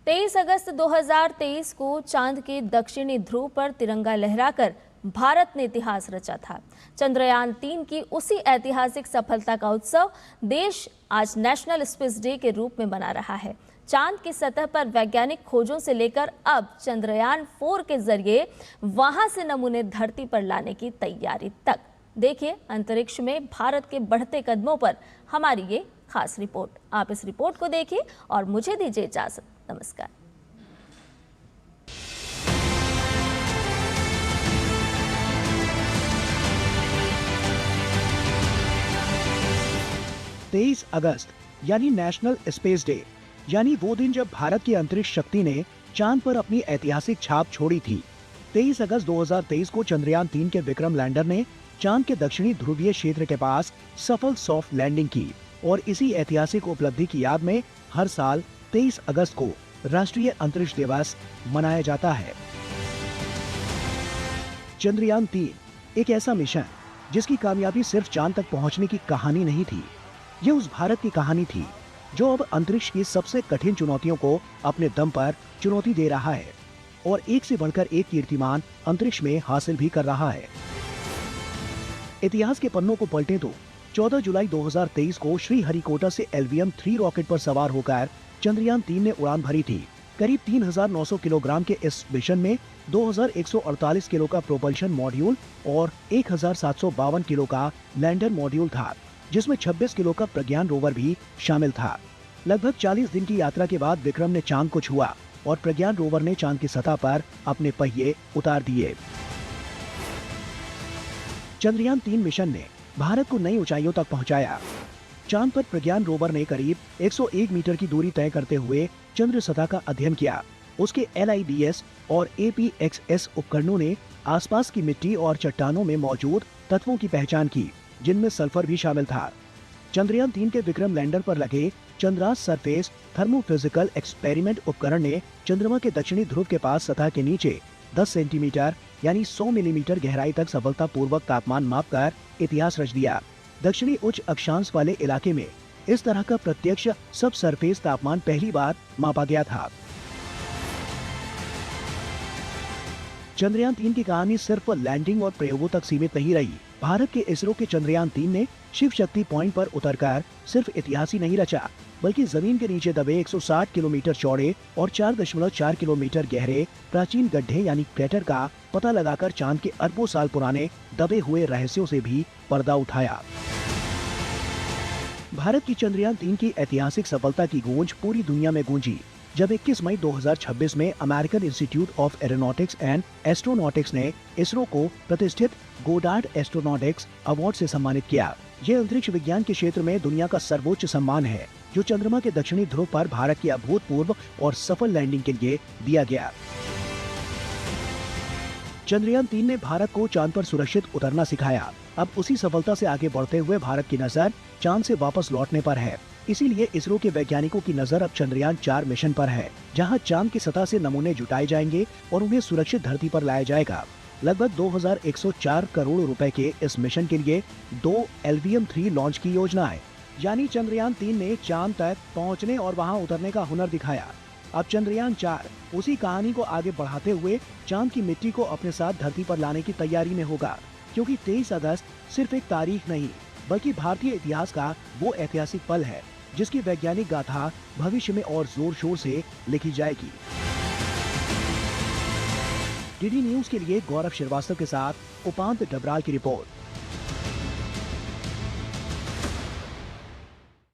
23 अगस्त 2023 को चांद के दक्षिणी ध्रुव पर तिरंगा लहराकर भारत ने इतिहास रचा था। चंद्रयान 3 की उसी ऐतिहासिक सफलता का उत्सव देश आज नेशनल स्पेस डे के रूप में मना रहा है। चांद की सतह पर वैज्ञानिक खोजों से लेकर अब चंद्रयान 4 के जरिए वहां से नमूने धरती पर लाने की तैयारी तक। देखिए अंतरिक्ष में भारत के बढ़ते कदमों पर हमारी ये खास रिपोर्ट। आप इस रिपोर्ट को देखिए और मुझे दीजिए इजाजत। नमस्कार। तेईस अगस्त यानी नेशनल स्पेस डे, यानी वो दिन जब भारत की अंतरिक्ष शक्ति ने चांद पर अपनी ऐतिहासिक छाप छोड़ी थी। 23 अगस्त 2023 को चंद्रयान 3 के विक्रम लैंडर ने चांद के दक्षिणी ध्रुवीय क्षेत्र के पास सफल सॉफ्ट लैंडिंग की और इसी ऐतिहासिक उपलब्धि की याद में हर साल 23 अगस्त को राष्ट्रीय अंतरिक्ष दिवस मनाया जाता है। चंद्रयान 3 एक ऐसा मिशन जिसकी कामयाबी सिर्फ चांद तक पहुंचने की कहानी नहीं थी, ये उस भारत की कहानी थी जो अब अंतरिक्ष की सबसे कठिन चुनौतियों को अपने दम पर चुनौती दे रहा है और एक से बढ़कर एक कीर्तिमान अंतरिक्ष में हासिल भी कर रहा है। इतिहास के पन्नों को पलटें तो 14 जुलाई 2023 को श्रीहरिकोटा से LVM-3 रॉकेट पर सवार होकर चंद्रयान 3 ने उड़ान भरी थी। करीब 3,900 किलोग्राम के इस मिशन में 2,148 किलो का प्रोपल्शन मॉड्यूल और 1,752 किलो का लैंडर मॉड्यूल था, जिसमें 26 किलो का प्रज्ञान रोवर भी शामिल था। लगभग 40 दिन की यात्रा के बाद विक्रम ने चांद को छुआ और प्रज्ञान रोवर ने चांद की सतह पर अपने पहिए उतार दिए। चंद्रयान 3 मिशन ने भारत को नई ऊंचाइयों तक पहुंचाया। चांद पर प्रज्ञान रोवर ने करीब 101 मीटर की दूरी तय करते हुए चंद्र सतह का अध्ययन किया। उसके LIDS और APXS उपकरणों ने आसपास की मिट्टी और चट्टानों में मौजूद तत्वों की पहचान की, जिनमें सल्फर भी शामिल था। चंद्रयान 3 के विक्रम लैंडर पर लगे चंद्रास सरफेस थर्मोफिजिकल एक्सपेरिमेंट उपकरण ने चंद्रमा के दक्षिणी ध्रुव के पास सतह के नीचे 10 सेंटीमीटर यानी 100 मिलीमीटर गहराई तक सफलतापूर्वक तापमान मापकर इतिहास रच दिया। दक्षिणी उच्च अक्षांश वाले इलाके में इस तरह का प्रत्यक्ष सब सरफेस तापमान पहली बार मापा गया था। चंद्रयान 3 की कहानी सिर्फ लैंडिंग और प्रयोगों तक सीमित नहीं रही। भारत के इसरो के चंद्रयान 3 ने शिव शक्ति पॉइंट पर उतरकर सिर्फ इतिहास ही नहीं रचा, बल्कि जमीन के नीचे दबे 160 किलोमीटर चौड़े और 4.4 किलोमीटर गहरे प्राचीन गड्ढे यानी क्रेटर का पता लगाकर चांद के अरबों साल पुराने दबे हुए रहस्यों से भी पर्दा उठाया। भारत की चंद्रयान 3 की ऐतिहासिक सफलता की गूंज पूरी दुनिया में गूंजी जब 21 मई 2026 में American institute of aeronautics and astronautics ने इसरो को प्रतिष्ठित गोडार्ड एस्ट्रोनॉटिक्स अवार्ड से सम्मानित किया। यह अंतरिक्ष विज्ञान के क्षेत्र में दुनिया का सर्वोच्च सम्मान है, जो चंद्रमा के दक्षिणी ध्रुव पर भारत की अभूतपूर्व और सफल लैंडिंग के लिए दिया गया। चंद्रयान 3 ने भारत को चांद पर सुरक्षित उतरना सिखाया। अब उसी सफलता से आगे बढ़ते हुए भारत की नजर चांद से वापस लौटने पर है। इसीलिए इसरो के वैज्ञानिकों की नजर अब चंद्रयान 4 मिशन पर है, जहां चांद की सतह से नमूने जुटाए जाएंगे और उन्हें सुरक्षित धरती पर लाया जाएगा। लगभग 2,104 करोड़ रुपए के इस मिशन के लिए 2 LVM-3 लॉन्च की योजना है। यानी चंद्रयान 3 ने चांद तक पहुंचने और वहां उतरने का हुनर दिखाया। अब चंद्रयान 4 उसी कहानी को आगे बढ़ाते हुए चांद की मिट्टी को अपने साथ धरती पर लाने की तैयारी में होगा, क्योंकि 23 अगस्त सिर्फ एक तारीख नहीं, बल्कि भारतीय इतिहास का वो ऐतिहासिक पल है जिसकी वैज्ञानिक गाथा भविष्य में और जोर शोर से लिखी जाएगी। DD न्यूज के लिए गौरव श्रीवास्तव के साथ उपांत डबराल की रिपोर्ट।